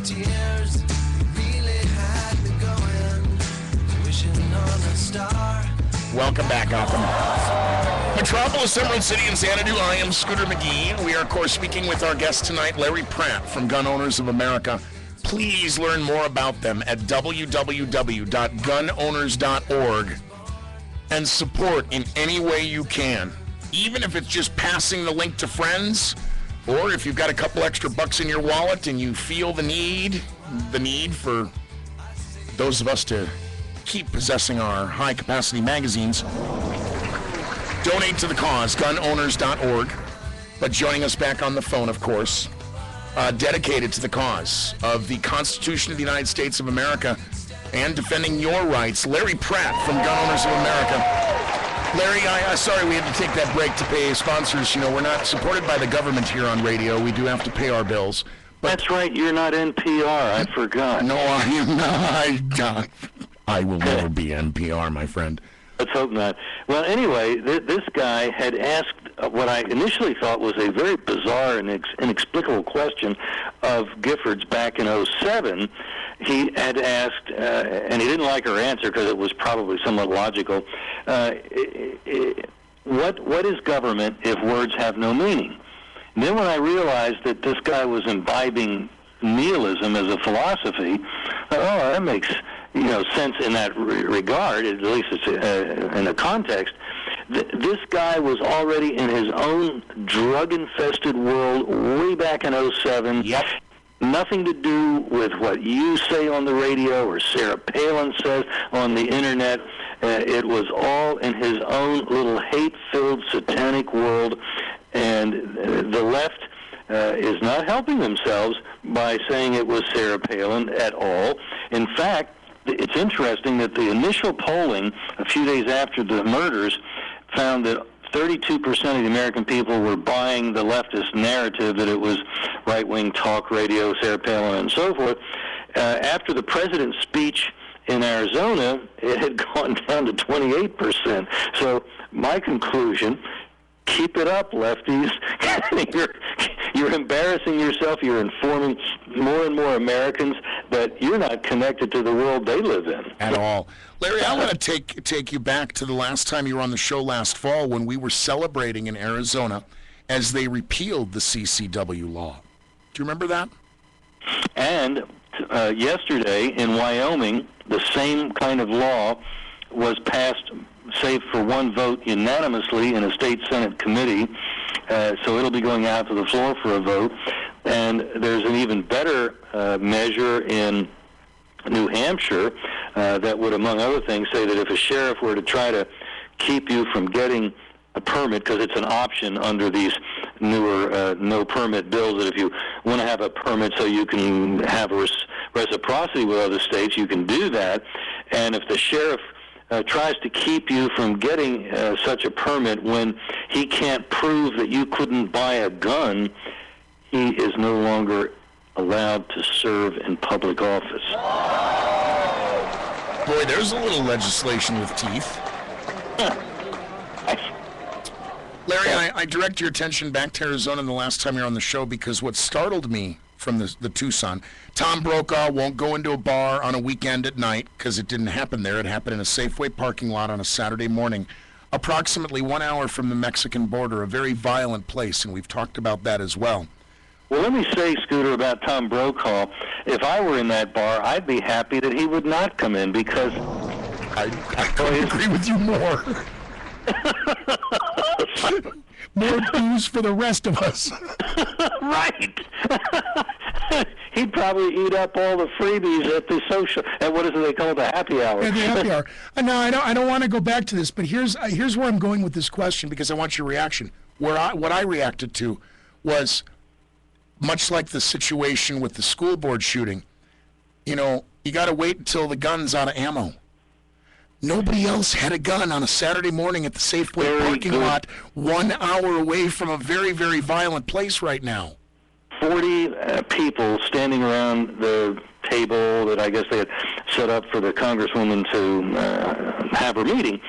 tears really had me going, wishing on a star. Welcome back, Gotham. Metropolis, Emerald City, and Xanadu. I am Scooter McGee. We are, of course, speaking with our guest tonight, Larry Pratt from Gun Owners of America. Please learn more about them at www.gunowners.org and support in any way you can. Even if it's just passing the link to friends, or if you've got a couple extra bucks in your wallet and you feel the need for those of us to keep possessing our high-capacity magazines, donate to the cause, gunowners.org. But joining us back on the phone, of course, dedicated to the cause of the Constitution of the United States of America and defending your rights, Larry Pratt from Gun Owners of America. Larry, sorry we had to take that break to pay sponsors. You know, we're not supported by the government here on radio. We do have to pay our bills. But that's right. You're not NPR. I forgot. No, I am not. I will never be NPR, my friend. Let's hope not. Well, anyway, this guy had asked what I initially thought was a very bizarre and inexplicable question of Giffords back in 2007. He had asked, and he didn't like her answer because it was probably somewhat logical, what is government if words have no meaning? And then when I realized that this guy was imbibing nihilism as a philosophy, that makes sense in that regard, at least it's in the context. This guy was already in his own drug-infested world way back in 2007. Yep. Nothing to do with what you say on the radio or Sarah Palin says on the internet. It was all in his own little hate-filled satanic world, and the left is not helping themselves by saying it was Sarah Palin at all. In fact, it's interesting that the initial polling a few days after the murders found that 32% of the American people were buying the leftist narrative that it was right-wing talk radio, Sarah Palin, and so forth. After the president's speech in Arizona, it had gone down to 28%. So my conclusion, keep it up, lefties. You're embarrassing yourself. You're informing more and more Americans that you're not connected to the world they live in. At all. Larry, I want to take you back to the last time you were on the show last fall when we were celebrating in Arizona as they repealed the CCW law. Do you remember that? And yesterday in Wyoming, the same kind of law was passed, save for one vote, unanimously in a state Senate committee. So it'll be going out to the floor for a vote. And there's an even better measure in New Hampshire that would, among other things, say that if a sheriff were to try to keep you from getting a permit, because it's an option under these newer no-permit bills, that if you want to have a permit so you can have reciprocity with other states, you can do that. And if the sheriff tries to keep you from getting such a permit when he can't prove that you couldn't buy a gun, he is no longer allowed to serve in public office. Boy, there's a little legislation with teeth. Larry, I direct your attention back to Arizona the last time you were on the show because what startled me from the Tucson, Tom Brokaw won't go into a bar on a weekend at night because it didn't happen there. It happened in a Safeway parking lot on a Saturday morning, approximately 1 hour from the Mexican border, a very violent place, and we've talked about that as well. Well, let me say, Scooter, about Tom Brokaw, if I were in that bar, I'd be happy that he would not come in because I couldn't agree with you more. More booze for the rest of us. Right. He'd probably eat up all the freebies at the social, at what is it they call the happy hour. At the happy hour. No, I don't want to go back to this, but here's where I'm going with this question because I want your reaction. What I reacted to was much like the situation with the school board shooting. You know, you got to wait until the gun's out of ammo. Nobody else had a gun on a Saturday morning at the Safeway parking lot 1 hour away from a very, very violent place right now. 40 people standing around the table that I guess they had set up for the congresswoman to have her meeting,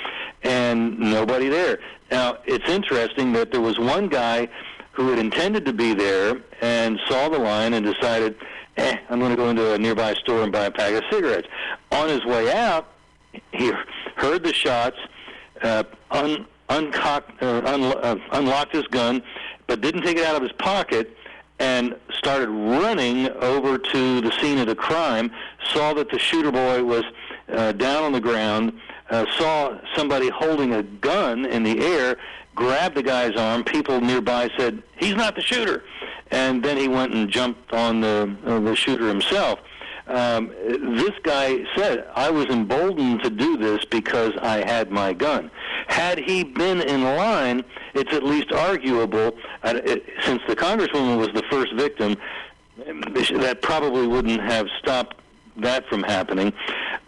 and nobody there. Now, it's interesting that there was one guy who had intended to be there and saw the line and decided, I'm going to go into a nearby store and buy a pack of cigarettes. On his way out, he heard the shots, unlocked his gun, but didn't take it out of his pocket, and started running over to the scene of the crime, saw that the shooter boy was down on the ground, saw somebody holding a gun in the air, grabbed the guy's arm. People nearby said, "He's not the shooter." And then he went and jumped on the shooter himself. This guy said, "I was emboldened to do this because I had my gun." Had he been in line, it's at least arguable, since the Congresswoman was the first victim, that probably wouldn't have stopped that from happening.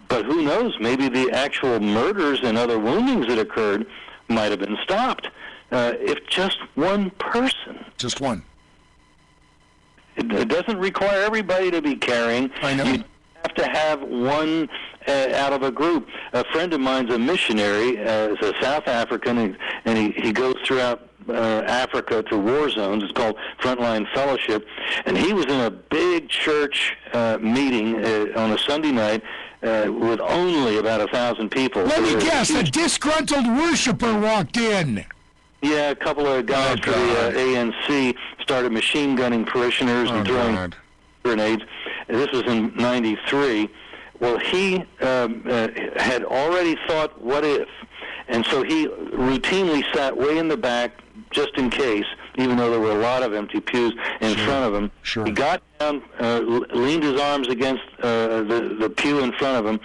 But who knows, maybe the actual murders and other woundings that occurred might have been stopped. If just one person. Just one. It doesn't require everybody to be carrying. I know. You have to have one out of a group. A friend of mine's a missionary, is a South African, and he goes throughout Africa to war zones. It's called Frontline Fellowship. And he was in a big church meeting on a Sunday night with only about 1,000 people. Let me guess, a disgruntled worshiper walked in. Yeah, a couple of guys for the ANC started machine gunning parishioners and throwing grenades. And this was in '93. Well, he had already thought, what if? And so he routinely sat way in the back just in case, even though there were a lot of empty pews in front of him. Sure. He got down, leaned his arms against the pew in front of him,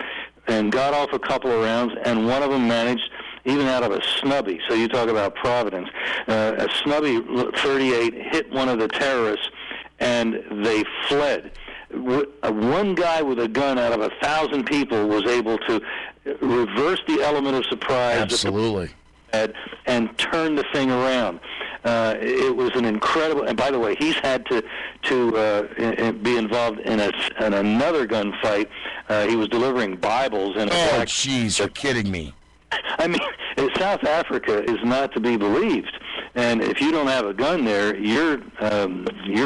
and got off a couple of rounds, and one of them managed, even out of a snubby, so you talk about providence, a snubby 38 hit one of the terrorists, and they fled. One guy with a gun out of 1,000 people was able to reverse the element of surprise. Absolutely. And turn the thing around. It was an incredible. And by the way, he's had to be involved in another gunfight. He was delivering Bibles in a Oh, black. jeez, you're kidding me. I mean, South Africa is not to be believed. And if you don't have a gun there, you're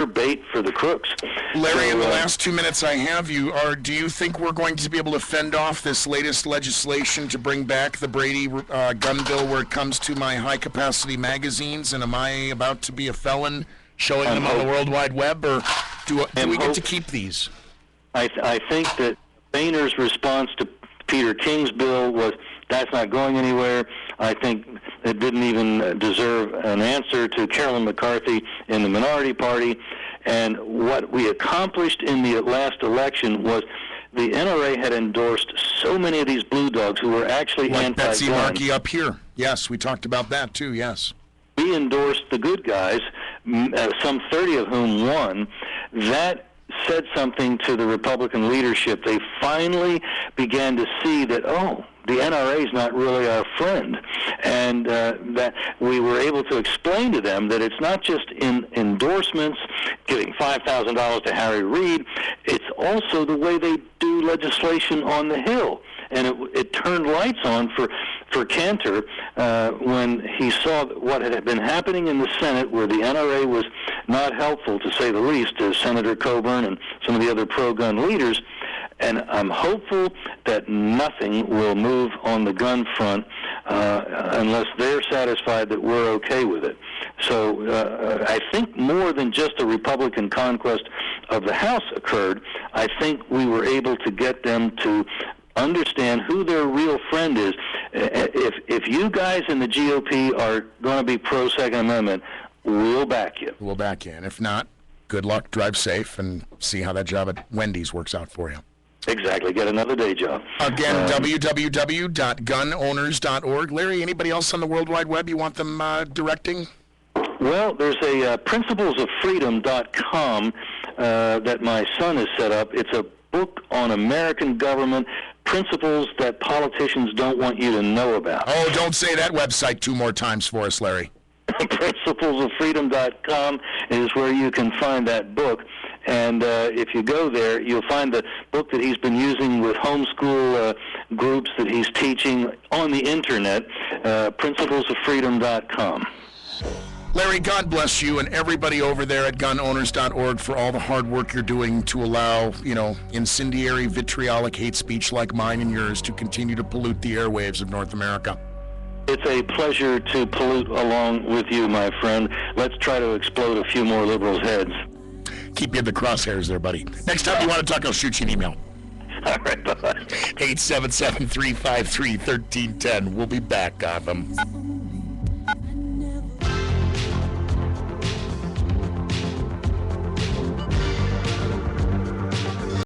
bait for the crooks. Larry, So, in the last 2 minutes I have do you think we're going to be able to fend off this latest legislation to bring back the Brady gun bill where it comes to my high-capacity magazines? And am I about to be a felon showing them on the World Wide Web? Or do we get to keep these? I think that Boehner's response to Peter King's bill was, that's not going anywhere. I think it didn't even deserve an answer to Carolyn McCarthy in the minority party. And what we accomplished in the last election was the NRA had endorsed so many of these blue dogs who were actually Like anti-gun. Betsy Markey up here. Yes, we talked about that too, yes. We endorsed the good guys, some 30 of whom won. That said something to the Republican leadership. They finally began to see that, the NRA is not really our friend, and that we were able to explain to them that it's not just in endorsements, giving $5,000 to Harry Reid, it's also the way they do legislation on the Hill. And it turned lights on for Cantor when he saw what had been happening in the Senate, where the NRA was not helpful, to say the least, to Senator Coburn and some of the other pro-gun leaders. And I'm hopeful that nothing will move on the gun front unless they're satisfied that we're okay with it. So I think more than just a Republican conquest of the House occurred. I think we were able to get them to understand who their real friend is. If you guys in the GOP are going to be pro-Second Amendment, we'll back you. We'll back you. And if not, good luck, drive safe, and see how that job at Wendy's works out for you. Exactly. Get another day job. Again, www.gunowners.org. Larry, anybody else on the World Wide Web you want them directing? Well, there's a principlesofreedom.com that my son has set up. It's a book on American government, principles that politicians don't want you to know about. Oh, don't say that website 2 more times for us, Larry. Principlesofreedom.com is where you can find that book. And if you go there, you'll find the book that he's been using with homeschool groups that he's teaching on the Internet, principlesofreedom.com. Larry, God bless you and everybody over there at gunowners.org for all the hard work you're doing to allow, incendiary, vitriolic hate speech like mine and yours to continue to pollute the airwaves of North America. It's a pleasure to pollute along with you, my friend. Let's try to explode a few more liberals' heads. Keep you in the crosshairs there, buddy. Next time you want to talk, I'll shoot you an email. All right, bye-bye. 877-353-1310. We'll be back, Gotham.